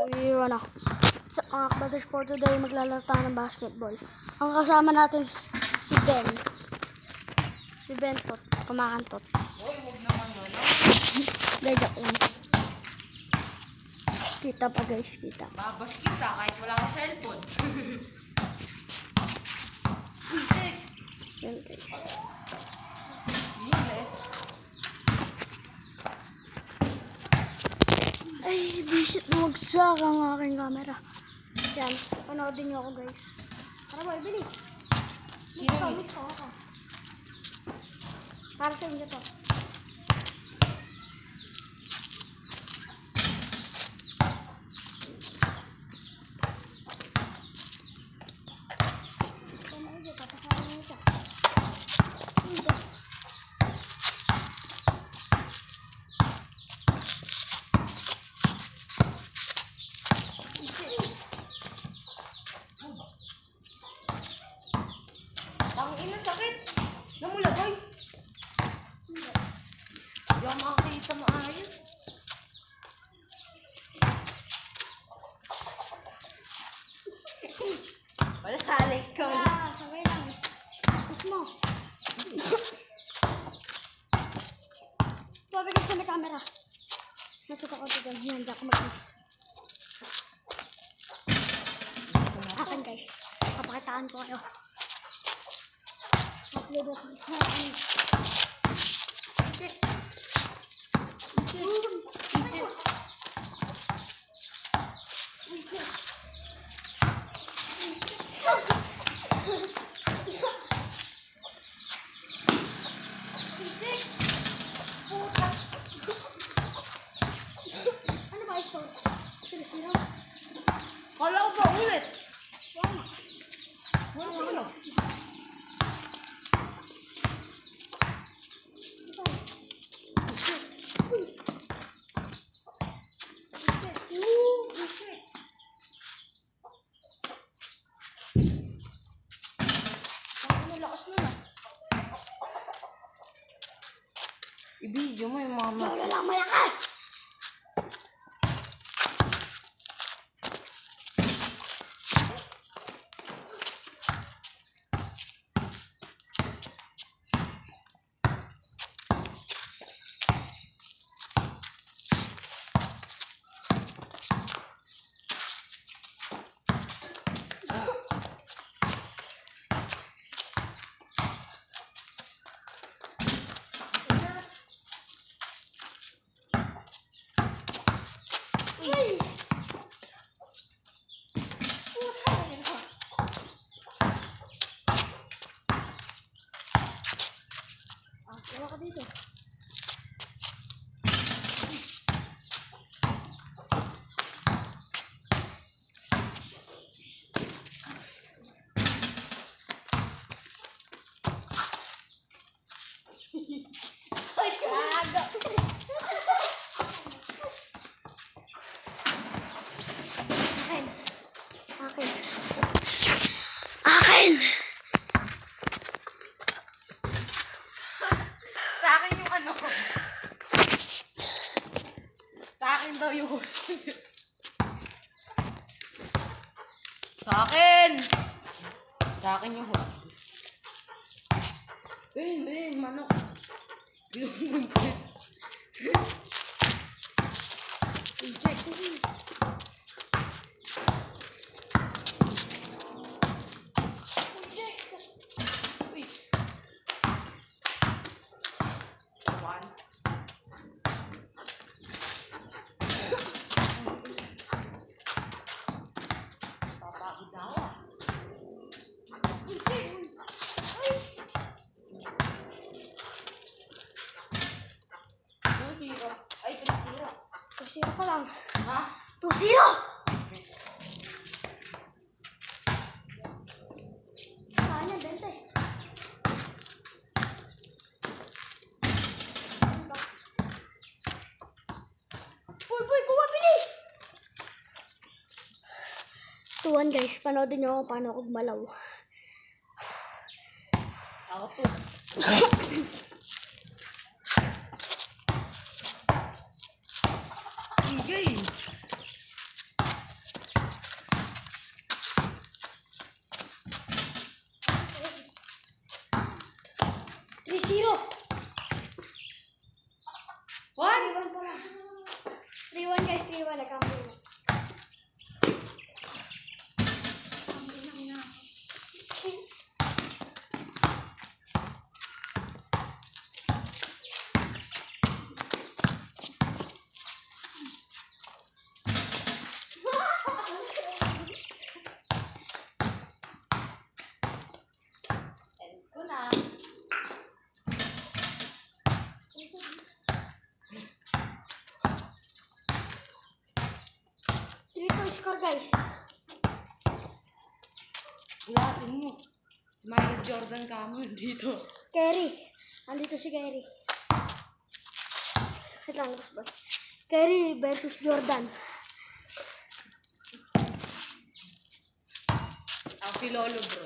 Ano, sa mga kabaders for today, maglalaro tayo ng basketball. Ang kasama natin si Ben. Si Bentot, kumakantot. Uy, huwag naman yun. Hindi, joke lang. Kita pa guys, kita. Babas kita kahit wala akong cellphone. Yan guys. Yes. Ay, bisit na magsak ang aking camera. Yan, panoodin niyo ako guys. Tara boy, bilis. Miss ko ako. Para sa inyo to. Tangina, sakit. Namula, boy. Hindi ako makakita maayos. Wala, halay ko. Sabay lang. Tapos mo. Pabigay sa may camera. Nasuka ko ito dyan. Hindi ako mag-miss. Akin guys. Papakitaan ko kayo. Upload ako. Ano ba ito? Seriously? Kala ko ba ulit? Wala. Wala. I-video mo yung mga Lolo lang malakas! Wala ka dito. Akin. Akin. Akin! Sa akin yung ano. Sa akin daw yung Sa akin! Sa akin yung hook. Manok. Ay, 3-0. 2-0 ka lang. Ha? 2-0! Saan yan, Bente? Boy, kuha, bilis! 2-1 guys, panoodin nyo ako paano ako gumalaw. Ako to. Sige. 3-0. 1. 3-1 pala. 3-1 guys, 3-1. Nagkamali na. End ko na. Score guys. Ulatin mo. Michael Jordan ka mo dito. Kerry. Andito si Kerry. Wait lang, boss boy. Kerry versus Jordan. Ang pilolo bro.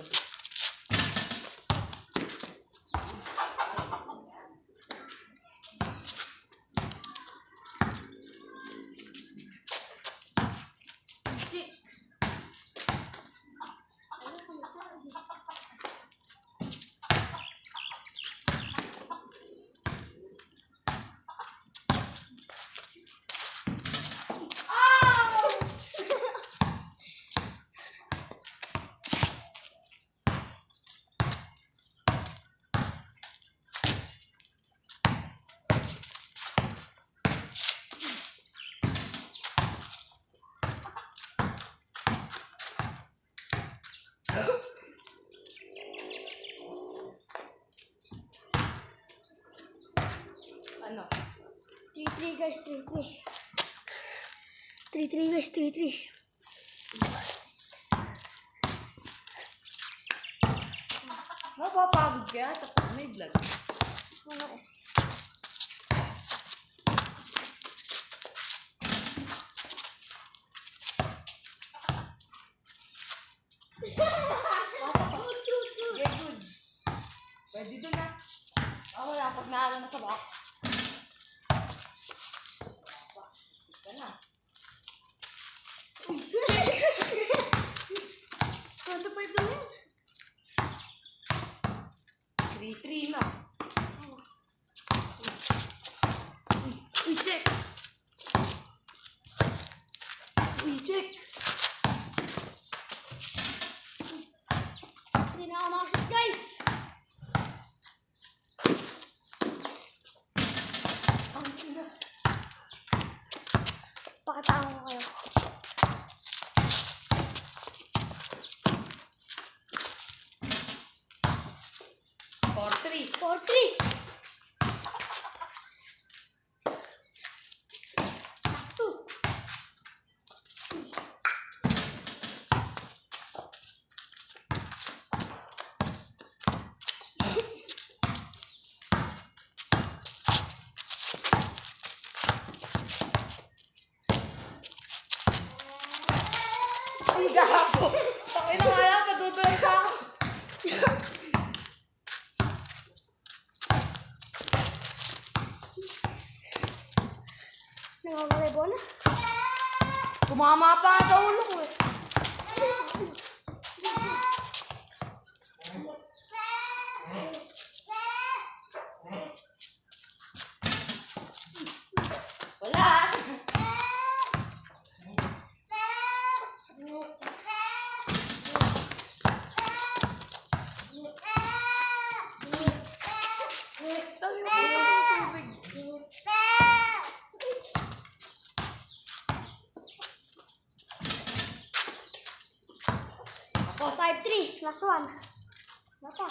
Ano? 3-3 guys, 3-3. 3-3 guys, 3-3. Napapagod kaya tapos may vlog. Ano eh. Get good. Pwede doon na. Ako wala pag naala na sa bak. Ika na. Ano pa ito yun? 3-3 na. Uy, check. Uy, check. Hindi na ako makashoot guys. Pakitaan ko kayo. For 3. 4-3. Two. Ay, gago. Takay na nga lang, padutuloy pa ako. Nangamalay bola. Tumama pa sa ulo ko eh. Wala. Sabi mo, tubig. Oh, 5-3. Last one. Napa.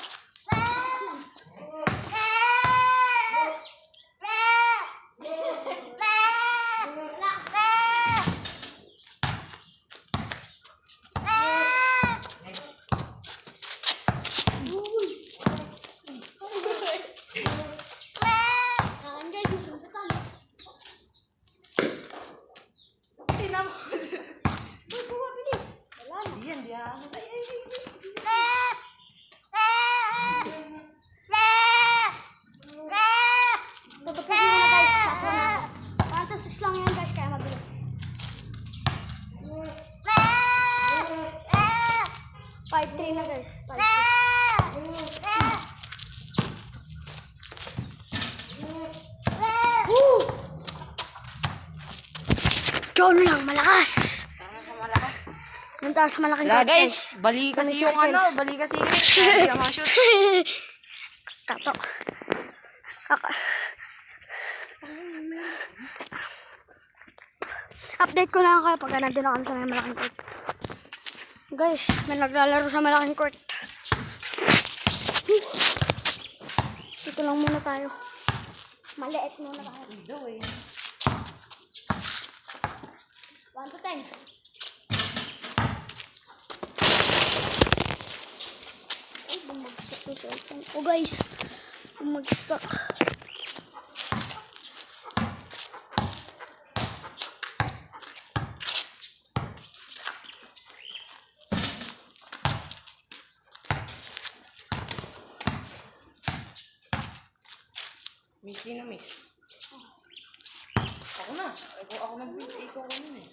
Tinamo. Wala na. Yan, di ako. malakas. Tara sa malakas. Nung tayo sa malaking Wala court, guys, bali kasi Kami yung circle. bali kasi yung hindi ako shoot. Tato. Kaka. Update ko lang kayo pagka nandun ako sa may malaking court. Guys, may naglalaro sa malaking court. Dito lang muna tayo. Maliit muna tayo. Dito eh. 1 to 10. Ay, bumagsak yung cellphone. Oh guys, bumagsak. Miss, sino miss? Ako na. Ako nag-miss. Ikaw ko nun eh.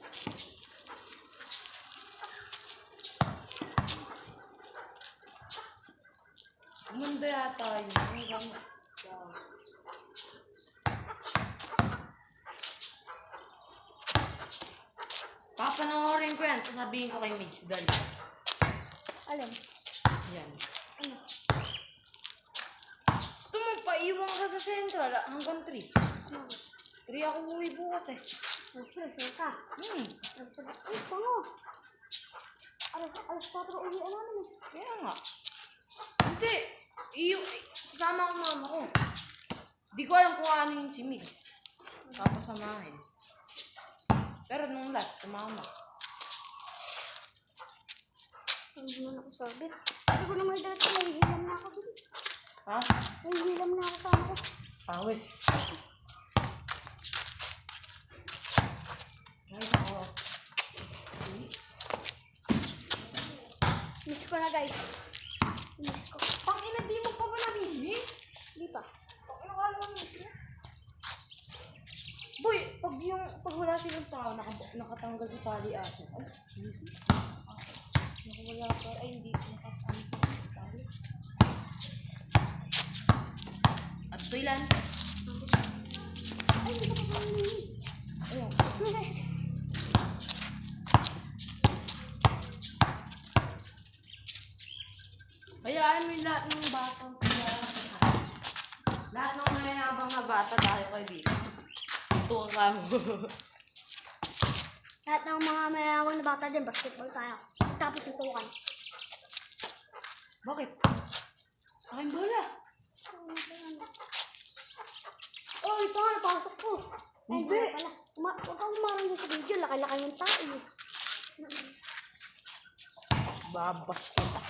Umanda yata yun. Ang gamit. Papanoorin ko yan. Sasabihin ko kay Miss Dal. Alam. Yan. Ano? Gusto mo paiwan ka sa Central hanggang 3. Ano? 3 ako uwi bukas eh. Nag-pressure ka. Ay, pango. Alas 4 uwi namin eh. Kaya nga. Hindi. Sasama ko mama ko. Di ko alam kung ano yung si Miss. Papasamahin. Pero nung last, sumama. Hindi mo na ako sabi. Hindi ko naman dati. Nahihilam na ako. Ha? Nahihilam na ako sa ako. Pawis. Ay, ako. Miss ko na guys. Miss ko. Pangina, di mo pa ba nami-miss? Hindi pa. Pangina, wala naman miss na. Boy, pag wala silang tao, nakatanggal si tali aso. Ay, hindi. Nakawala pa. Ay, hindi. Nakatanggal si tali. At tuilan. Ay, hindi ko pa miss. Ayun. Hayaan mo yung lahat ng batang lahat ng mayayabang na bata tayo kay dito. Ito ka mo. Lahat ng mga mayayaman na bata din, basketball tayo. Tapos itukan. Bakit? Aking bola. Oh, ito nga, napasok ko. Ay, Hindi. wala pala. Huwag kang umarang din sa video. Laki-laki yung tao eh. Babas kita.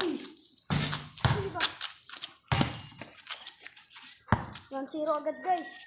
Hindi ba? 1-0 agad guys.